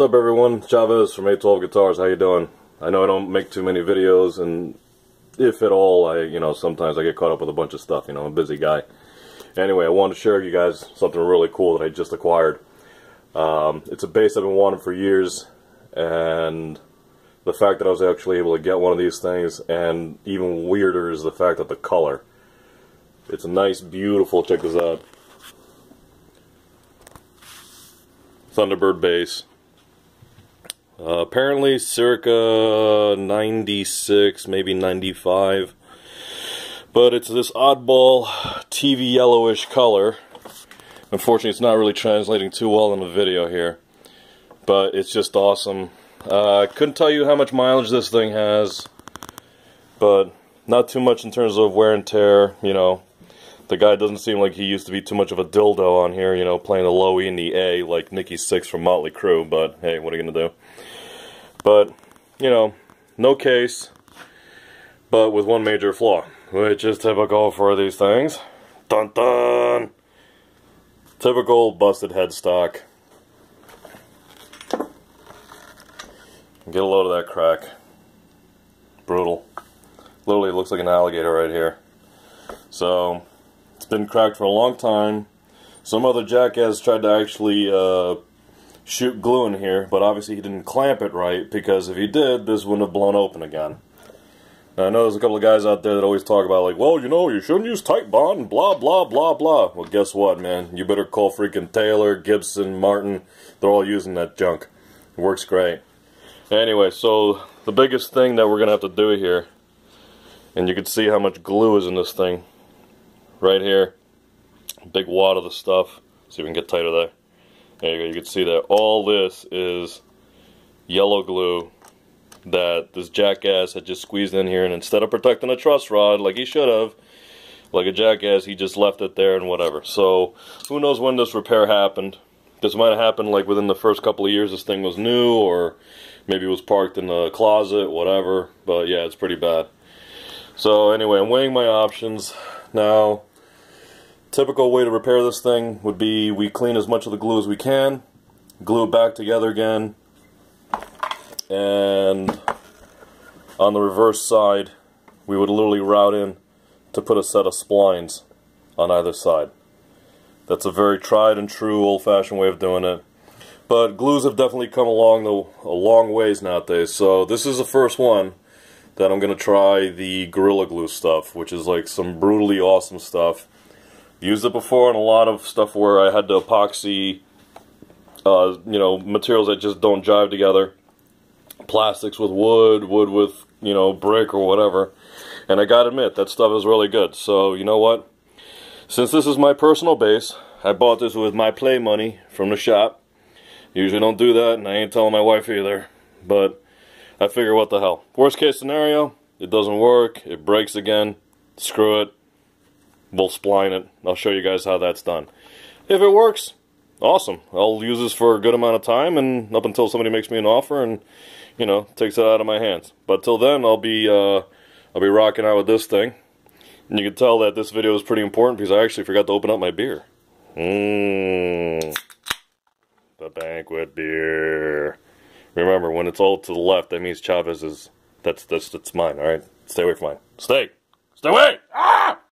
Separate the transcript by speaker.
Speaker 1: up, everyone? Chavez from 812 Guitars. How you doing? I know I don't make too many videos, and if at all, sometimes I get caught up with a bunch of stuff. I'm a busy guy. Anyway, I wanted to share with you guys something really cool that I just acquired. It's a bass I've been wanting for years, and the fact that I was actually able to get one of these things, and even weirder is the fact that the color. It's a nice, beautiful, check this out, Thunderbird Bass. Apparently circa 96, maybe 95. But it's this oddball TV yellowish color. Unfortunately, it's not really translating too well in the video here. But it's just awesome. I couldn't tell you how much mileage this thing has, but not too much in terms of wear and tear. The guy doesn't seem like he used to be too much of a dildo on here, playing the low E and the A like Nicky Six from Motley Crue, but hey, what are you gonna do? But, no case, but with one major flaw, which is typical for these things. Dun dun! Typical busted headstock. Get a load of that crack. Brutal. Literally looks like an alligator right here. So, it's been cracked for a long time. Some other jackass tried to actually shoot glue in here, but obviously he didn't clamp it right, because if he did, this wouldn't have blown open again. Now, I know there's a couple of guys out there that always talk about, like, well, you shouldn't use tight bond and blah, blah, blah, blah. Well, guess what, man? You better call freaking Taylor, Gibson, Martin. They're all using that junk. It works great. Anyway, so the biggest thing that we're going to have to do here, and you can see how much glue is in this thing, right here. Big wad of the stuff. See if we can get tighter there. There you go, you can see that all this is yellow glue that this jackass had just squeezed in here, and instead of protecting a truss rod like he should have, like a jackass, he just left it there and whatever. So, who knows when this repair happened. This might have happened like within the first couple of years this thing was new, or maybe it was parked in the closet, whatever. But yeah, it's pretty bad. So anyway, I'm weighing my options. Now, typical way to repair this thing would be we clean as much of the glue as we can, glue it back together again, and on the reverse side we would literally route in to put a set of splines on either side. That's a very tried and true old-fashioned way of doing it. But glues have definitely come along a long ways nowadays, so this is the first one that I'm going to try the Gorilla Glue stuff, which is like some brutally awesome stuff. Used it before on a lot of stuff where I had to epoxy, materials that just don't jive together. Plastics with wood, wood with, brick or whatever. And I gotta admit, that stuff is really good. So, you know what? Since this is my personal bass, I bought this with my play money from the shop. Usually don't do that, and I ain't telling my wife either. But I figure, what the hell. Worst case scenario, it doesn't work, it breaks again, screw it. We'll spline it. I'll show you guys how that's done. If it works, awesome. I'll use this for a good amount of time, and up until somebody makes me an offer and, takes it out of my hands. But till then, I'll be rocking out with this thing. And you can tell that this video is pretty important because I actually forgot to open up my beer. The banquet beer. Remember, when it's all to the left, that means Chavez is, that's mine, alright? Stay away from mine. Stay away! Ah!